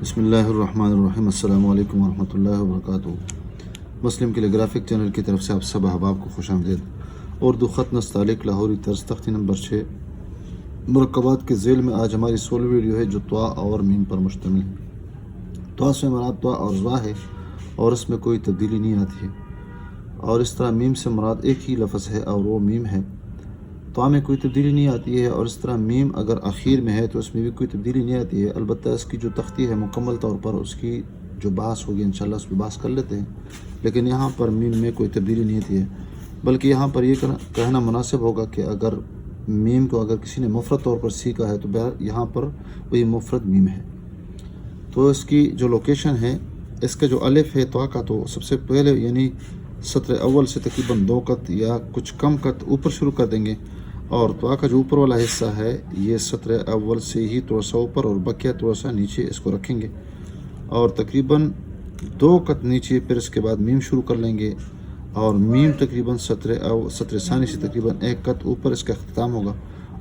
بسم اللہ الرحمن الرحیم۔ السلام علیکم ورحمۃ اللہ وبرکاتہ۔ مسلم کیلیگرافک چینل کی طرف سے آپ سب احباب کو خوش آمدید۔ اردو خط نستعلیق لاہوری طرز تختی نمبر 6 مرکبات کے ذیل میں آج ہماری 16 ویڈیو ہے جو طوا اور میم پر مشتمل ہے۔ طوا سے مراد طوا اور ظا ہے اور اس میں کوئی تبدیلی نہیں آتی ہے، اور اس طرح میم سے مراد ایک ہی لفظ ہے اور وہ میم ہے۔ طوا میں کوئی تبدیلی نہیں آتی ہے، اور اس طرح میم اگر آخر میں ہے تو اس میں بھی کوئی تبدیلی نہیں آتی ہے۔ البتہ اس کی جو تختی ہے مکمل طور پر اس کی جو بحث ہوگی انشاءاللہ اس پہ بحث کر لیتے ہیں، لیکن یہاں پر میم میں کوئی تبدیلی نہیں آتی ہے، بلکہ یہاں پر یہ کہنا مناسب ہوگا کہ اگر میم کو اگر کسی نے مفرد طور پر سیکھا ہے تو یہاں پر وہی مفرد میم ہے۔ تو اس کی جو لوکیشن ہے، اس کا جو الف ہے طوا کا، تو سب سے پہلے یعنی سطر اول سے تقریباً 2 قط یا کچھ کم قط اوپر شروع کر دیں گے، اور طوا کا جو اوپر والا حصہ ہے یہ سطر اول سے ہی تھوڑا سا اوپر اور بقیہ تھوڑا سا نیچے اس کو رکھیں گے، اور تقریباً 2 قط نیچے، پھر اس کے بعد میم شروع کر لیں گے، اور میم تقریباً سطر ثانی سے تقریباً 1 قط اوپر اس کا اختتام ہوگا،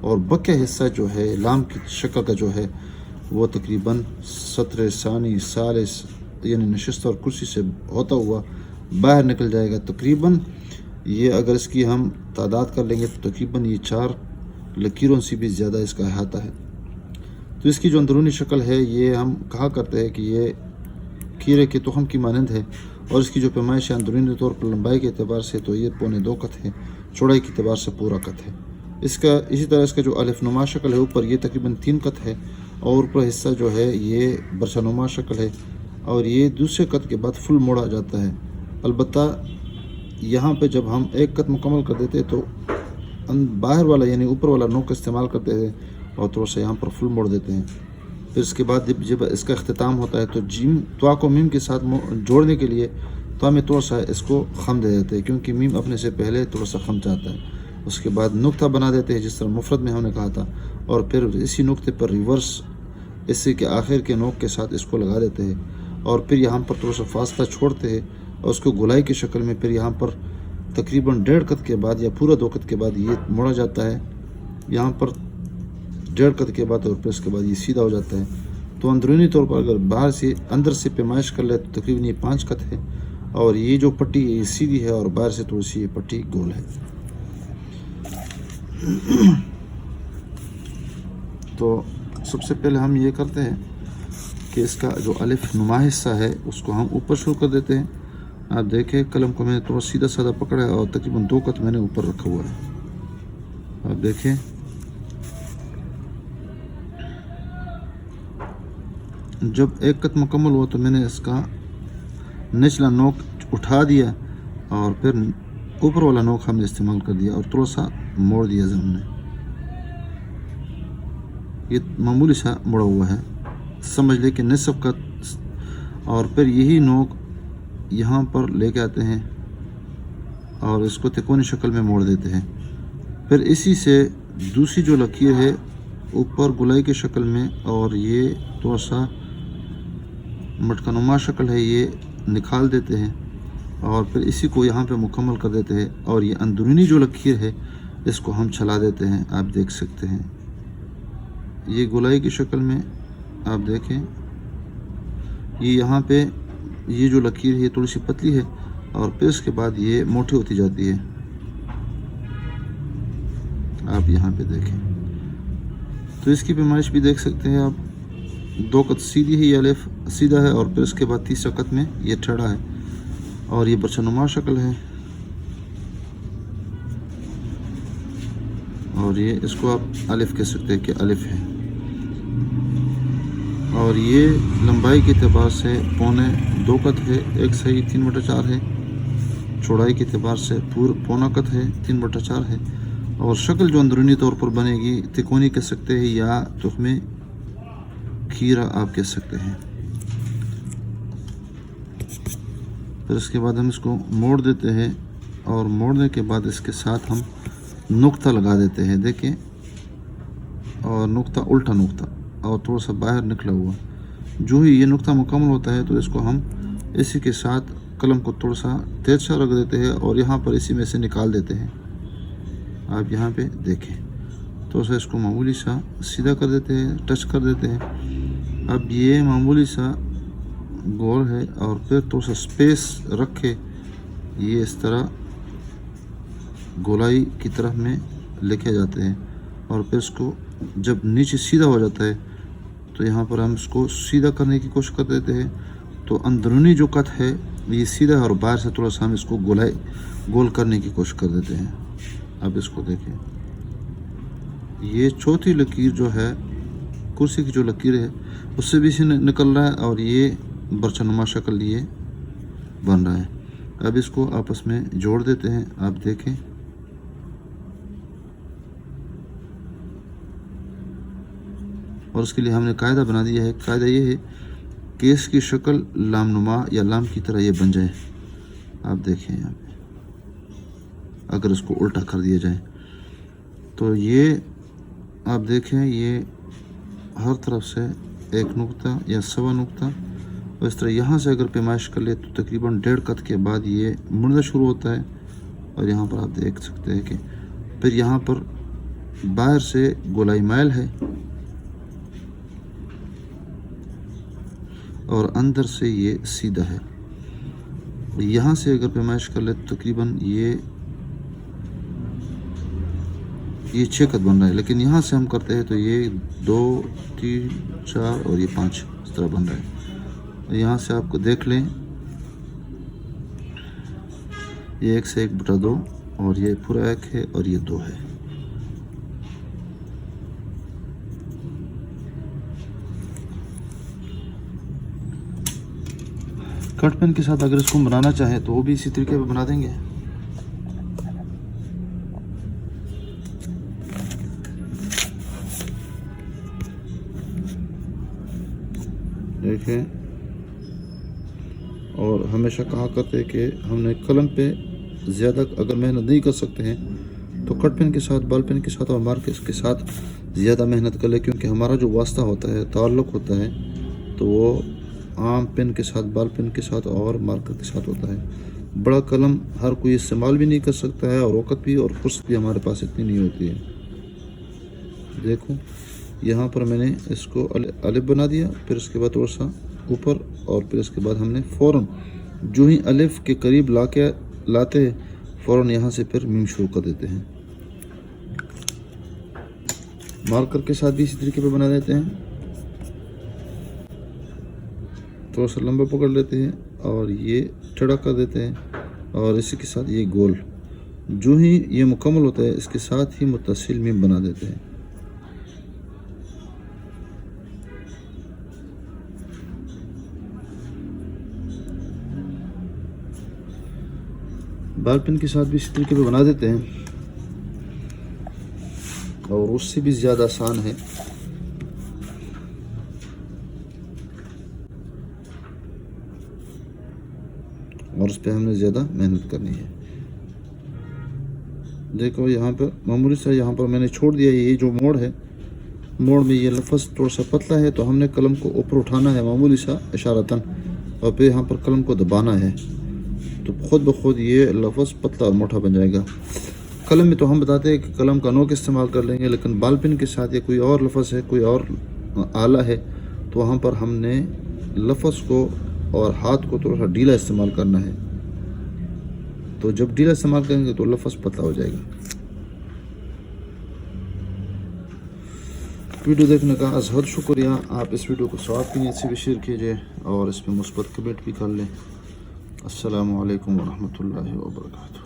اور بقیہ حصہ جو ہے لام کی شکل کا جو ہے وہ تقریباً سطر ثانی ثالث یعنی نشست اور کرسی سے ہوتا ہوا باہر نکل جائے گا۔ تقریباً یہ اگر اس کی ہم تعداد کر لیں گے تو تقریباً یہ 4 لکیروں سے بھی زیادہ اس کا احاطہ ہے۔ تو اس کی جو اندرونی شکل ہے یہ ہم کہا کرتے ہیں کہ یہ کھیرے کے تخم کی مانند ہے، اور اس کی جو پیمائش ہے اندرونی طور پر لمبائی کے اعتبار سے تو یہ 2.25 قط ہے، چوڑائی کے اعتبار سے پورا قط ہے۔ اسی طرح اس کا جو الف نما شکل ہے اوپر یہ تقریباً 3 قط ہے، اور اوپر حصہ جو ہے یہ برچہ نما شکل ہے، اور یہ دوسرے قط کے بعد فل موڑا جاتا ہے۔ البتہ یہاں پہ جب ہم 1 قط مکمل کر دیتے تو باہر والا یعنی اوپر والا نوک استعمال کرتے ہیں اور تھوڑا سا یہاں پر فل موڑ دیتے ہیں۔ پھر اس کے بعد جب اس کا اختتام ہوتا ہے تو طوا کو میم کے ساتھ جوڑنے کے لیے طوا میں تھوڑا سا اس کو خم دے دیتے ہیں، کیونکہ میم اپنے سے پہلے تھوڑا سا خم چاہتا ہے۔ اس کے بعد نقطہ بنا دیتے ہیں جس طرح مفرد میں ہم نے کہا تھا، اور پھر اسی نقطے پر ریورس اسی کے آخر کے نوک کے ساتھ اس کو لگا دیتے ہیں، اور پھر یہاں پر تھوڑا سا فاصلہ چھوڑتے ہیں، اور اس کو گولائی کی شکل میں پھر یہاں پر تقریباً 1.5 قط کے بعد یا پورا 2 قط کے بعد یہ موڑا جاتا ہے، یہاں پر 1.5 قط کے بعد، اور پھر اس کے بعد یہ سیدھا ہو جاتا ہے۔ تو اندرونی طور پر اگر باہر سے اندر سے پیمائش کر لے تو تقریباً یہ 5 قط ہے، اور یہ جو پٹی ہے یہ سیدھی ہے اور باہر سے تھوڑی سی یہ پٹی گول ہے۔ تو سب سے پہلے ہم یہ کرتے ہیں کہ اس کا جو الف نما حصہ ہے اس کو ہم اوپر شروع کر دیتے ہیں۔ آپ دیکھیں قلم کو میں نے تھوڑا سیدھا سادہ پکڑا ہے اور تقریباً 2 قط میں نے اوپر رکھا ہوا ہے۔ آپ دیکھیں جب 1 قط مکمل ہوا تو میں نے اس کا نچلا نوک اٹھا دیا، اور پھر اوپر والا نوک ہم نے استعمال کر دیا اور تھوڑا سا موڑ دیا زمین میں۔ یہ معمولی سا مڑا ہوا ہے، سمجھ لے کہ نصف قط، اور پھر یہی نوک یہاں پر لے کے آتے ہیں اور اس کو تکونی شکل میں موڑ دیتے ہیں۔ پھر اسی سے دوسری جو لکیر ہے اوپر گولائی کی شکل میں، اور یہ تھوڑا سا مٹکا نما شکل ہے، یہ نکال دیتے ہیں، اور پھر اسی کو یہاں پہ مکمل کر دیتے ہیں، اور یہ اندرونی جو لکیر ہے اس کو ہم چھلا دیتے ہیں۔ آپ دیکھ سکتے ہیں یہ گولائی کی شکل میں، آپ دیکھیں یہ یہاں پہ یہ جو لکیر ہے یہ تھوڑی سی پتلی ہے، اور پھر اس کے بعد یہ موٹی ہوتی جاتی ہے۔ آپ یہاں پہ دیکھیں تو اس کی پیمائش بھی دیکھ سکتے ہیں آپ، 2 قط سیدھی ہے، یہ الف سیدھا ہے، اور پھر اس کے بعد تیسرا قط میں یہ ٹیڑھا ہے، اور یہ برچہ نما شکل ہے، اور یہ اس کو آپ الف کہہ سکتے ہیں کہ الف ہے، اور یہ لمبائی کے اعتبار سے 2.25 قط ہے، 1 صحیح 3/4 ہے، چوڑائی کے اعتبار سے 1.25 قط ہے، 3/4 ہے، اور شکل جو اندرونی طور پر بنے گی تکونی کہہ سکتے ہیں یا تخم کھیرا آپ کہہ سکتے ہیں۔ پھر اس کے بعد ہم اس کو موڑ دیتے ہیں، اور موڑنے کے بعد اس کے ساتھ ہم نقطہ لگا دیتے ہیں، دیکھیں، اور نقطہ الٹا نقطہ اور تھوڑا سا باہر نکلا ہوا۔ جو ہی یہ نقطہ مکمل ہوتا ہے تو اس کو ہم اسی کے ساتھ قلم کو تھوڑا سا تیز رکھ دیتے ہیں، اور یہاں پر اسی میں سے نکال دیتے ہیں۔ آپ یہاں پہ دیکھیں تو اس کو معمولی سا سیدھا کر دیتے ہیں، ٹچ کر دیتے ہیں، اب یہ معمولی سا گول ہے اور پھر تھوڑا سا اسپیس رکھ کے یہ اس طرح گولائی کی طرف میں لکھے جاتے ہیں، اور پھر اس کو جب نیچے سیدھا ہو جاتا ہے تو یہاں پر ہم اس کو سیدھا کرنے کی کوشش کر دیتے ہیں، تو اندرونی جو کٹ ہے یہ سیدھا ہے اور باہر سے تھوڑا سا ہم اس کو گول کرنے کی کوشش کر دیتے ہیں۔ اب اس کو دیکھیں، یہ چوتھی لکیر جو ہے کرسی کی جو لکیر ہے اس سے بھی سے نکل رہا ہے، اور یہ برچہ نما شکل یہ بن رہا ہے۔ اب اس کو آپس میں جوڑ دیتے ہیں، آپ دیکھیں اور اس کے لیے ہم نے قاعدہ بنا دیا ہے۔ قاعدہ یہ ہے کہ اس کی شکل لام نما یا لام کی طرح یہ بن جائے۔ آپ دیکھیں یہاں پہ اگر اس کو الٹا کر دیا جائے تو یہ آپ دیکھیں یہ ہر طرف سے ایک نقطہ یا سوا نقطہ، اور اس طرح یہاں سے اگر پیمائش کر لے تو تقریباً 1.5 قط کے بعد یہ مڑنا شروع ہوتا ہے، اور یہاں پر آپ دیکھ سکتے ہیں کہ پھر یہاں پر باہر سے گولائی مائل ہے اور اندر سے یہ سیدھا ہے۔ یہاں سے اگر پیمائش کر لے تو تقریباً یہ 6 قط بن رہا ہے، لیکن یہاں سے ہم کرتے ہیں تو یہ 2 3 4 اور یہ 5 اس طرح بن رہا ہے۔ یہاں سے آپ کو دیکھ لیں یہ 1 سے 1/2 اور یہ پورا 1 ہے اور یہ 2 ہے۔ کٹ پین کے ساتھ اگر اس کو بنانا چاہیں تو وہ بھی اسی طریقے پہ بنا دیں گے۔ دیکھیں، اور ہمیشہ کہا کرتے کہ ہم نے قلم پہ زیادہ اگر محنت نہیں کر سکتے ہیں تو کٹ پین کے ساتھ، بال پین کے ساتھ اور مارکر کے ساتھ زیادہ محنت کر لیں، کیونکہ ہمارا جو واسطہ ہوتا ہے، تعلق ہوتا ہے، تو وہ عام پین کے ساتھ، بال پین کے ساتھ اور مارکر کے ساتھ ہوتا ہے۔ بڑا قلم ہر کوئی استعمال بھی نہیں کر سکتا ہے، اور وقت بھی اور فرصت بھی ہمارے پاس اتنی نہیں ہوتی ہے۔ دیکھو یہاں پر میں نے اس کو الف بنا دیا، پھر اس کے بعد تھوڑا سا اوپر، اور پھر اس کے بعد ہم نے فوراً جو ہی الف کے قریب لاتے ہیں فوراً یہاں سے پھر میم شروع کر دیتے ہیں۔ مارکر کے ساتھ بھی اسی طریقے پہ بنا دیتے ہیں، تھوڑا سا لمبا پکڑ لیتے ہیں اور یہ چڑا کر دیتے ہیں، اور اسی کے ساتھ یہ گول جو ہی یہ مکمل ہوتا ہے اس کے ساتھ ہی متصل میم بنا دیتے ہیں۔ بال پین کے ساتھ بھی اسی طریقے پہ بنا دیتے ہیں، اور اس سے بھی زیادہ آسان ہے۔ اور اس پہ ہم نے زیادہ محنت کرنی ہے۔ دیکھو یہاں پر معمولی سا یہاں پر میں نے چھوڑ دیا، یہ جو موڑ ہے، موڑ میں یہ لفظ تھوڑا سا پتلا ہے تو ہم نے قلم کو اوپر اٹھانا ہے معمولی سا اشارتاً، اور پھر یہاں پر قلم کو دبانا ہے، تو خود بخود یہ لفظ پتلا اور موٹا بن جائے گا۔ قلم میں تو ہم بتاتے ہیں کہ قلم کا نوک استعمال کر لیں گے، لیکن بال پین کے ساتھ یا کوئی اور لفظ ہے، کوئی اور آلہ ہے، تو وہاں پر ہم نے لفظ کو اور ہاتھ کو تھوڑا سا ڈھیلا استعمال کرنا ہے، تو جب ڈھیلا استعمال کریں گے تو لفظ پتلا ہو جائے گا۔ ویڈیو دیکھنے کا از حد شکریہ۔ آپ اس ویڈیو کو ثواب کی نیت سے بھی شیئر کیجیے اور اس پہ مثبت کمنٹ بھی کر لیں۔ السلام علیکم ورحمۃ اللہ وبرکاتہ۔